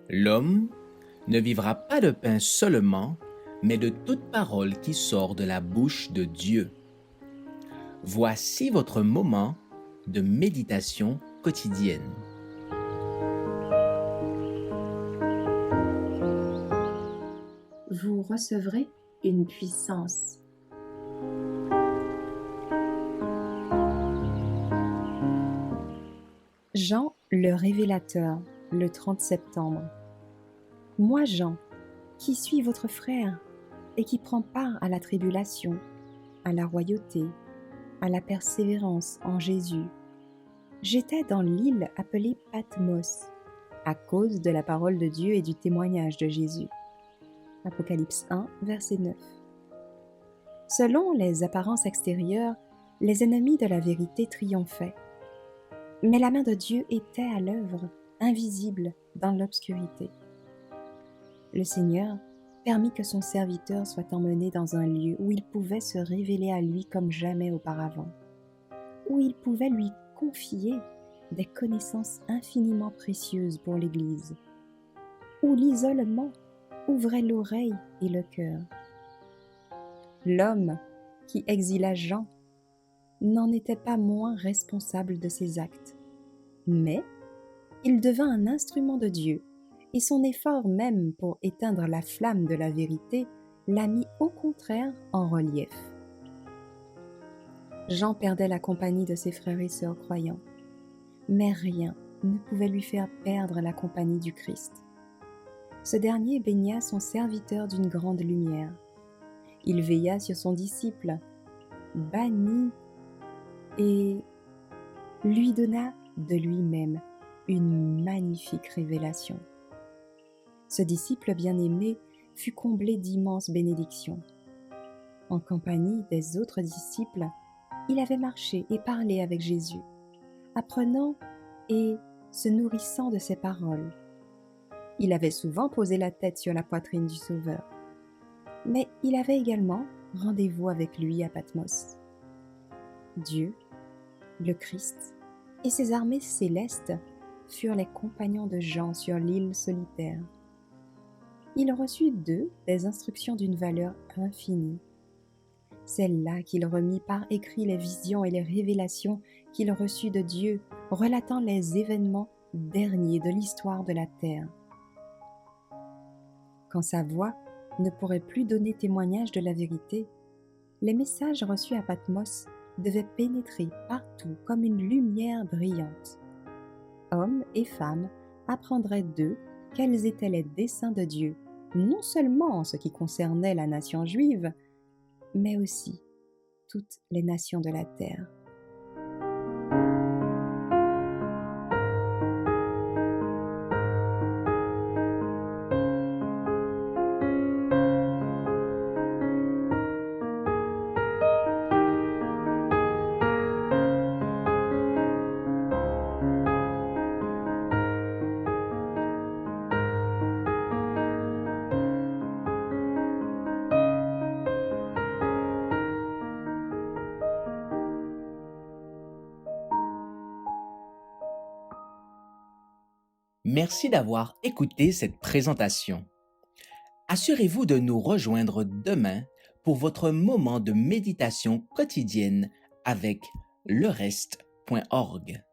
L'homme ne vivra pas de pain seulement, mais de toute parole qui sort de la bouche de Dieu. Voici votre moment de méditation quotidienne. Vous recevrez une puissance. Jean le Révélateur, le 30 septembre. Moi, Jean, qui suis votre frère et qui prend part à la tribulation, à la royauté, à la persévérance en Jésus, j'étais dans l'île appelée Patmos, à cause de la parole de Dieu et du témoignage de Jésus. Apocalypse 1, verset 9. Selon les apparences extérieures, les ennemis de la vérité triomphaient. Mais la main de Dieu était à l'œuvre, invisible dans l'obscurité. Le Seigneur permit que son serviteur soit emmené dans un lieu où il pouvait se révéler à lui comme jamais auparavant, où il pouvait lui confier des connaissances infiniment précieuses pour l'Église, où l'isolement ouvrait l'oreille et le cœur. L'homme qui exila Jean n'en était pas moins responsable de ses actes, mais il devint un instrument de Dieu, et son effort même pour éteindre la flamme de la vérité l'a mis au contraire en relief. Jean perdait la compagnie de ses frères et sœurs croyants, mais rien ne pouvait lui faire perdre la compagnie du Christ. Ce dernier baigna son serviteur d'une grande lumière. Il veilla sur son disciple, banni, et lui donna de lui-même une magnifique révélation. Ce disciple bien-aimé fut comblé d'immenses bénédictions. En compagnie des autres disciples, il avait marché et parlé avec Jésus, apprenant et se nourrissant de ses paroles. Il avait souvent posé la tête sur la poitrine du Sauveur, mais il avait également rendez-vous avec lui à Patmos. Dieu, le Christ et ses armées célestes furent les compagnons de Jean sur l'île solitaire. Il reçut d'eux des instructions d'une valeur infinie. C'est là qu'il remit par écrit les visions et les révélations qu'il reçut de Dieu, relatant les événements derniers de l'histoire de la terre. Quand sa voix ne pourrait plus donner témoignage de la vérité, les messages reçus à Patmos devaient pénétrer partout comme une lumière brillante. Hommes et femmes apprendraient d'eux quels étaient les desseins de Dieu, non seulement en ce qui concernait la nation juive, mais aussi toutes les nations de la terre. Merci d'avoir écouté cette présentation. Assurez-vous de nous rejoindre demain pour votre moment de méditation quotidienne avec lereste.org.